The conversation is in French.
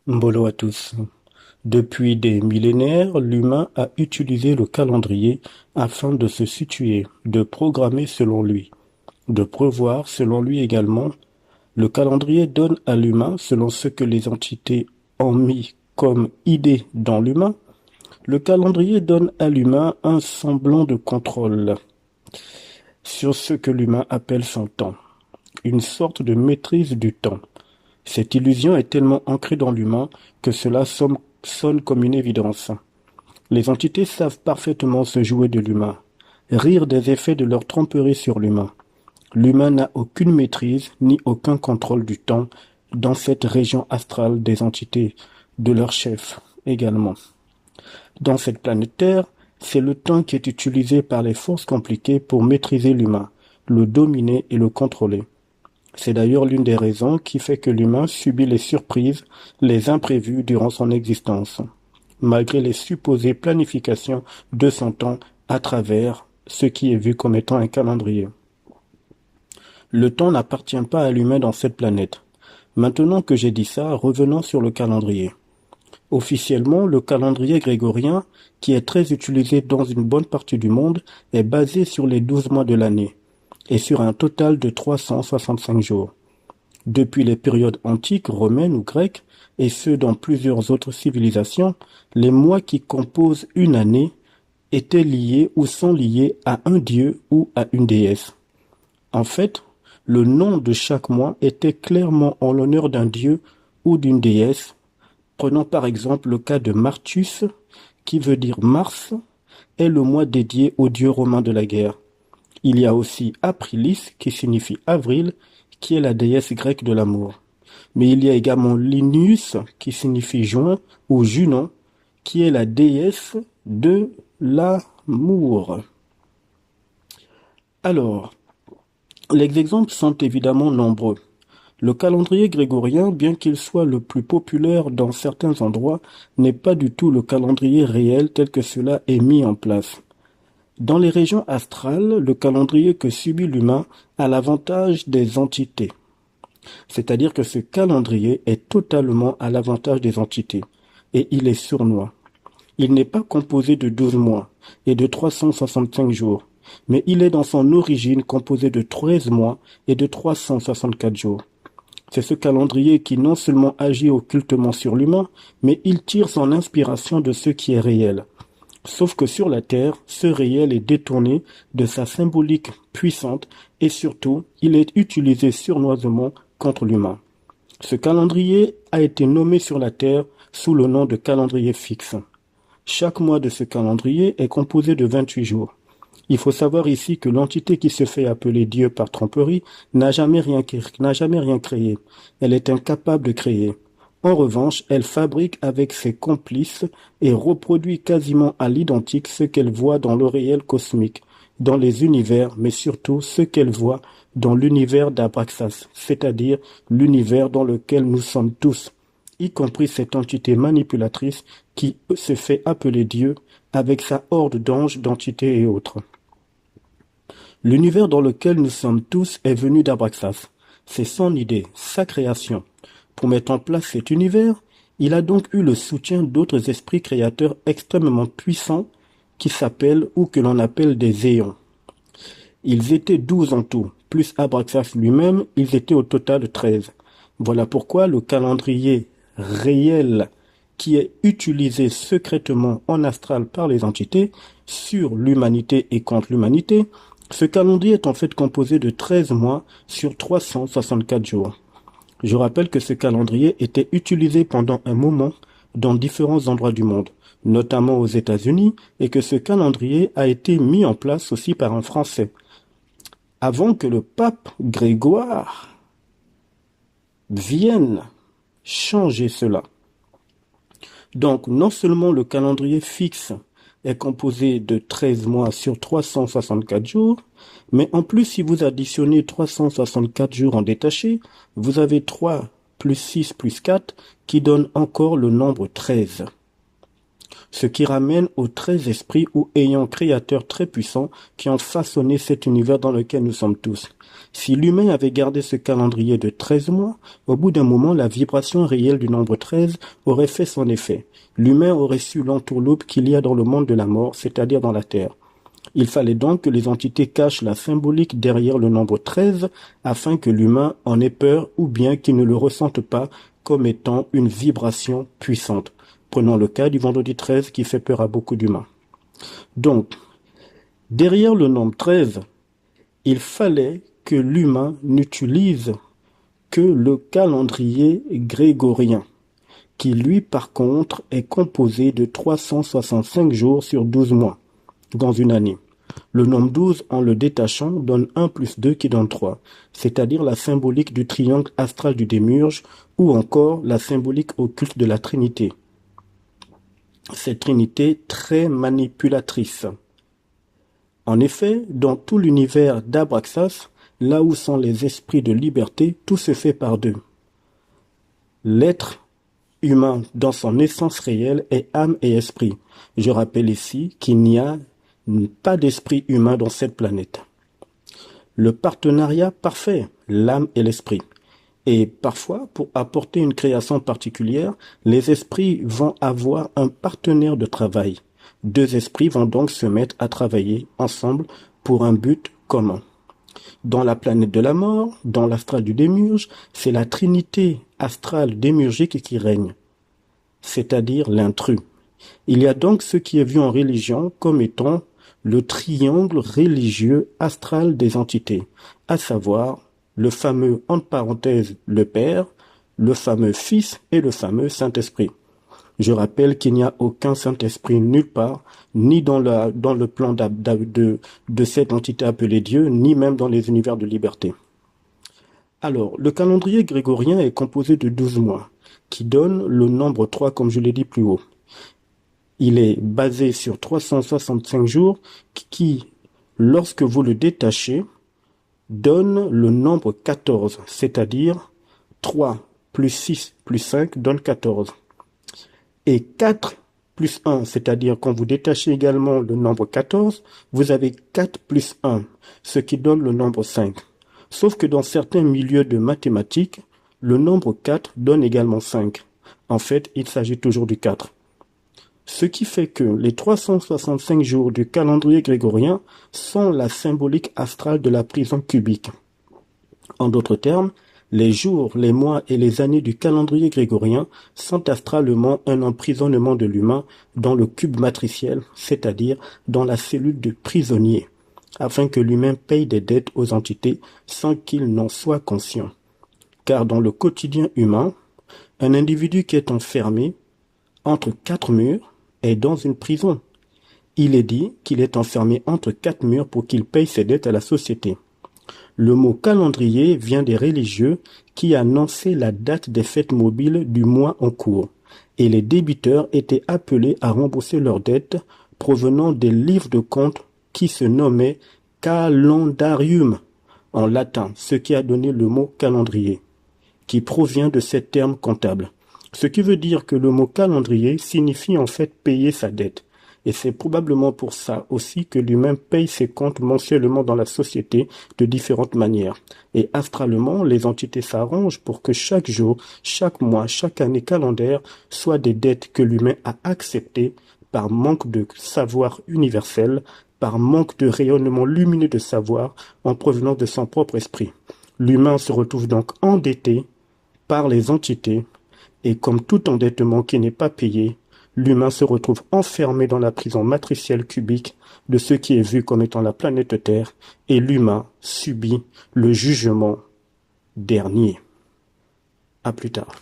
Mbolo à tous. Depuis des millénaires, l'humain a utilisé le calendrier afin de se situer, de programmer selon lui, de prévoir selon lui également. Le calendrier donne à l'humain, selon ce que les entités ont mis comme idée dans l'humain, le calendrier donne à l'humain un semblant de contrôle sur ce que l'humain appelle son temps, une sorte de maîtrise du temps. Cette illusion est tellement ancrée dans l'humain que cela sonne comme une évidence. Les entités savent parfaitement se jouer de l'humain, rire des effets de leur tromperie sur l'humain. L'humain n'a aucune maîtrise ni aucun contrôle du temps dans cette région astrale des entités, de leur chef également. Dans cette planète Terre, c'est le temps qui est utilisé par les forces compliquées pour maîtriser l'humain, le dominer et le contrôler. C'est d'ailleurs l'une des raisons qui fait que l'humain subit les surprises, les imprévus durant son existence, malgré les supposées planifications de son temps à travers ce qui est vu comme étant un calendrier. Le temps n'appartient pas à l'humain dans cette planète. Maintenant que j'ai dit ça, revenons sur le calendrier. Officiellement, le calendrier grégorien, qui est très utilisé dans une bonne partie du monde, est basé sur les 12 mois de l'année et sur un total de 365 jours. Depuis les périodes antiques, romaines ou grecques, et ceux dans plusieurs autres civilisations, les mois qui composent une année étaient liés ou sont liés à un dieu ou à une déesse. En fait, le nom de chaque mois était clairement en l'honneur d'un dieu ou d'une déesse. Prenons par exemple le cas de Martius, qui veut dire Mars, est le mois dédié au dieu romain de la guerre. Il y a aussi Aprilis, qui signifie avril, qui est la déesse grecque de l'amour. Mais il y a également Linus, qui signifie juin, ou Junon, qui est la déesse de l'amour. Alors, les exemples sont évidemment nombreux. Le calendrier grégorien, bien qu'il soit le plus populaire dans certains endroits, n'est pas du tout le calendrier réel tel que cela est mis en place. Dans les régions astrales, le calendrier que subit l'humain a l'avantage des entités. C'est-à-dire que ce calendrier est totalement à l'avantage des entités, et il est sournois. Il n'est pas composé de 12 mois et de 365 jours, mais il est dans son origine composé de 13 mois et de 364 jours. C'est ce calendrier qui non seulement agit occultement sur l'humain, mais il tire son inspiration de ce qui est réel. Sauf que sur la Terre, ce réel est détourné de sa symbolique puissante et surtout, il est utilisé sournoisement contre l'humain. Ce calendrier a été nommé sur la Terre sous le nom de calendrier fixe. Chaque mois de ce calendrier est composé de 28 jours. Il faut savoir ici que l'entité qui se fait appeler Dieu par tromperie n'a jamais rien créé. Elle est incapable de créer. En revanche, elle fabrique avec ses complices et reproduit quasiment à l'identique ce qu'elle voit dans le réel cosmique, dans les univers, mais surtout ce qu'elle voit dans l'univers d'Abraxas, c'est-à-dire l'univers dans lequel nous sommes tous, y compris cette entité manipulatrice qui se fait appeler Dieu avec sa horde d'anges, d'entités et autres. L'univers dans lequel nous sommes tous est venu d'Abraxas. C'est son idée, sa création. Pour mettre en place cet univers, il a donc eu le soutien d'autres esprits créateurs extrêmement puissants qui s'appellent ou que l'on appelle des éons. Ils étaient 12 en tout, plus Abraxas lui-même, ils étaient au total 13. Voilà pourquoi le calendrier réel qui est utilisé secrètement en astral par les entités sur l'humanité et contre l'humanité, ce calendrier est en fait composé de 13 mois sur 364 jours. Je rappelle que ce calendrier était utilisé pendant un moment dans différents endroits du monde, notamment aux États-Unis, et que ce calendrier a été mis en place aussi par un Français, avant que le pape Grégoire vienne changer cela. Donc, non seulement le calendrier fixe est composé de 13 mois sur 364 jours, mais en plus, si vous additionnez 364 jours en détaché, vous avez 3 plus 6 plus 4 qui donne encore le nombre 13. ce qui ramène aux 13 esprits ou ayants créateurs très puissants qui ont façonné cet univers dans lequel nous sommes tous. Si l'humain avait gardé ce calendrier de 13 mois, au bout d'un moment, la vibration réelle du nombre 13 aurait fait son effet. L'humain aurait su l'entourloupe qu'il y a dans le monde de la mort, c'est-à-dire dans la Terre. Il fallait donc que les entités cachent la symbolique derrière le nombre 13 afin que l'humain en ait peur ou bien qu'il ne le ressente pas comme étant une vibration puissante. Prenons le cas du vendredi 13 qui fait peur à beaucoup d'humains. Donc, derrière le nombre 13, il fallait que l'humain n'utilise que le calendrier grégorien, qui lui par contre est composé de 365 jours sur 12 mois dans une année. Le nombre 12, en le détachant, donne 1 plus 2 qui donne 3, c'est-à-dire la symbolique du triangle astral du démiurge ou encore la symbolique occulte de la Trinité. Cette Trinité très manipulatrice. En effet, dans tout l'univers d'Abraxas, là où sont les esprits de liberté, tout se fait par deux. L'être humain, dans son essence réelle, est âme et esprit. Je rappelle ici qu'il n'y a pas d'esprit humain dans cette planète. Le partenariat parfait, l'âme et l'esprit. Et parfois, pour apporter une création particulière, les esprits vont avoir un partenaire de travail. Deux esprits vont donc se mettre à travailler ensemble pour un but commun. Dans la planète de la mort, dans l'astral du démiurge, c'est la trinité astrale démiurgique qui règne, c'est-à-dire l'intrus. Il y a donc ce qui est vu en religion comme étant le triangle religieux astral des entités, à savoir le fameux, entre parenthèses, le Père, le fameux Fils et le fameux Saint-Esprit. Je rappelle qu'il n'y a aucun Saint-Esprit nulle part, ni dans le plan de cette entité appelée Dieu, ni même dans les univers de liberté. Alors, le calendrier grégorien est composé de 12 mois, qui donne le nombre 3 comme je l'ai dit plus haut. Il est basé sur 365 jours qui, lorsque vous le détachez, donne le nombre 14, c'est-à-dire 3 plus 6 plus 5 donne 14. Et 4 plus 1, c'est-à-dire quand vous détachez également le nombre 14, vous avez 4 plus 1, ce qui donne le nombre 5. Sauf que dans certains milieux de mathématiques, le nombre 4 donne également 5. En fait, il s'agit toujours du 4. Ce qui fait que les 365 jours du calendrier grégorien sont la symbolique astrale de la prison cubique. En d'autres termes, les jours, les mois et les années du calendrier grégorien sont astralement un emprisonnement de l'humain dans le cube matriciel, c'est-à-dire dans la cellule de prisonnier, afin que l'humain paye des dettes aux entités sans qu'il n'en soit conscient. Car dans le quotidien humain, un individu qui est enfermé entre 4 murs est dans une prison. Il est dit qu'il est enfermé entre 4 murs pour qu'il paye ses dettes à la société. Le mot calendrier vient des religieux qui annonçaient la date des fêtes mobiles du mois en cours, et les débiteurs étaient appelés à rembourser leurs dettes provenant des livres de comptes qui se nommaient calendarium en latin, ce qui a donné le mot calendrier, qui provient de ces termes comptables. Ce qui veut dire que le mot calendrier signifie en fait payer sa dette. Et c'est probablement pour ça aussi que l'humain paye ses comptes mensuellement dans la société de différentes manières. Et astralement, les entités s'arrangent pour que chaque jour, chaque mois, chaque année calendaire soient des dettes que l'humain a acceptées par manque de savoir universel, par manque de rayonnement lumineux de savoir en provenance de son propre esprit. L'humain se retrouve donc endetté par les entités et comme tout endettement qui n'est pas payé, l'humain se retrouve enfermé dans la prison matricielle cubique de ce qui est vu comme étant la planète Terre, et l'humain subit le jugement dernier. À plus tard.